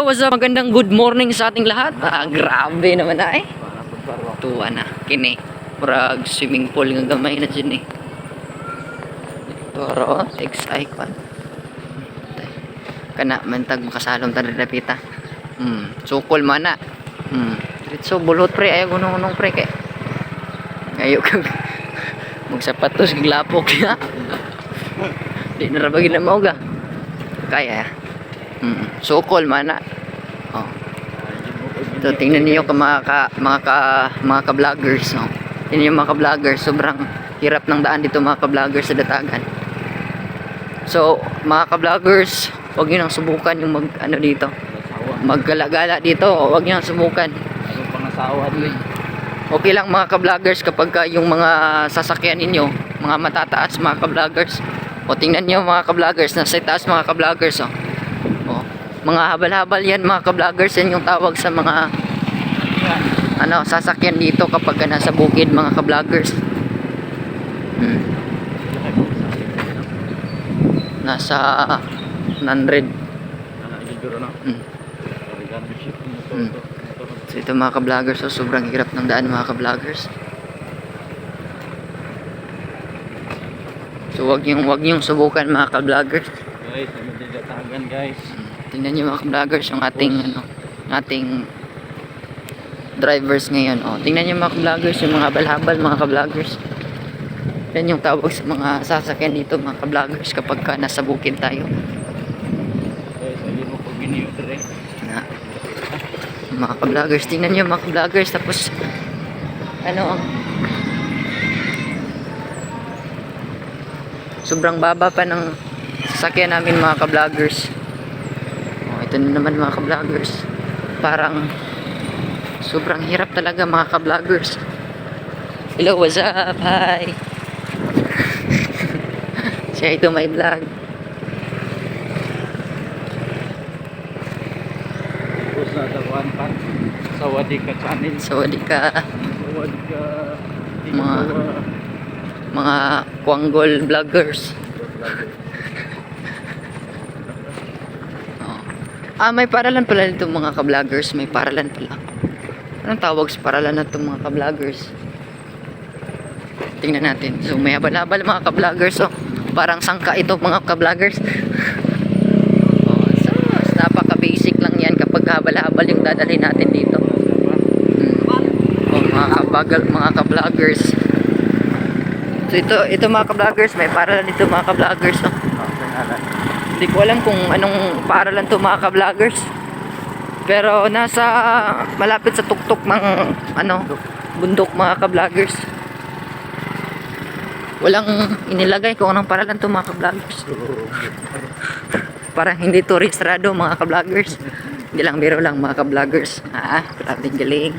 What's up? Magandang good morning sa ating lahat. Grabe naman na eh. Tuwa na. Kini. Murag swimming pool nga gamay na dyan eh. Toro, text icon. Kana, mantag makasalom ta dapita. Sukol mana. So, bulot pre. Ayaw gunong pre kay. Ayaw kag magsapatos giglapok ya. Di narabagin na mauga. Kaya sukol mana. Oh. So, tingnan niyo mga ka-vloggers, no. Tingnan niyo mga ka-vloggers, sobrang hirap ng daan dito mga ka-vloggers sa Datagan. So, mga ka-vloggers, huwag niyo nang subukan yung dito. Maggala-gala dito, huwag niyo nang subukan. Okay lang mga ka-vloggers kapag yung mga sasakyan ninyo, mga matataas mga ka-vloggers. O tingnan niyo mga ka-vloggers, nasa itaas mga ka-vloggers, oh. Mga habal-habal yan mga ka-vloggers, yan yung tawag sa mga sasakyan dito kapag nasa bukid mga ka-vloggers. Nasa 100. So ito mga ka-vloggers, so sobrang hirap ng daan mga ka-vloggers. So wag niyong subukan mga ka-vloggers. Guys, Datagan guys. Tingnan niyo mga ka-vloggers yung ating drivers ngayon. Oh, tingnan niyo mga ka-vloggers yung mga habal-habal mga ka-vloggers. Yan yung tawag sa mga sasakyan dito mga ka-vloggers kapag nasa bukid tayo. Guys, ayun mo po ginyo dire. Mga ka-vloggers, tingnan niyo mga ka-vloggers, tapos sobrang baba pa ng sasakyan namin mga ka-vloggers. Ito na naman mga ka-vloggers. Parang sobrang hirap talaga mga ka-vloggers. Hello, what's up? Hi. Siya ito may vlog. Tapos na dawan pa. Sawadika channel. Sawadika. Sawadika. Mga Kuanggol vloggers. May paralan pala nito mga ka-vloggers. May paralan pala. Anong tawag sa paralan na ito mga ka-vloggers? Tingnan natin. So may habal-habal mga ka-vloggers. So, parang sangka ito mga ka-vloggers. So napaka-basic lang yan kapag habal-habal yung dadalhin natin dito. Mga ka-vloggers. So ito mga ka-vloggers. May paralan dito mga ka-vloggers. Hindi ko alam kung anong paaralan to mga ka-vloggers. Pero nasa malapit sa tuktok ng bundok mga ka-vloggers. Walang inilagay kung anong paaralan to mga ka-vloggers. Parang hindi to rehistrado mga ka-vloggers. Hindi lang biro lang mga ka-vloggers. Grabing galing.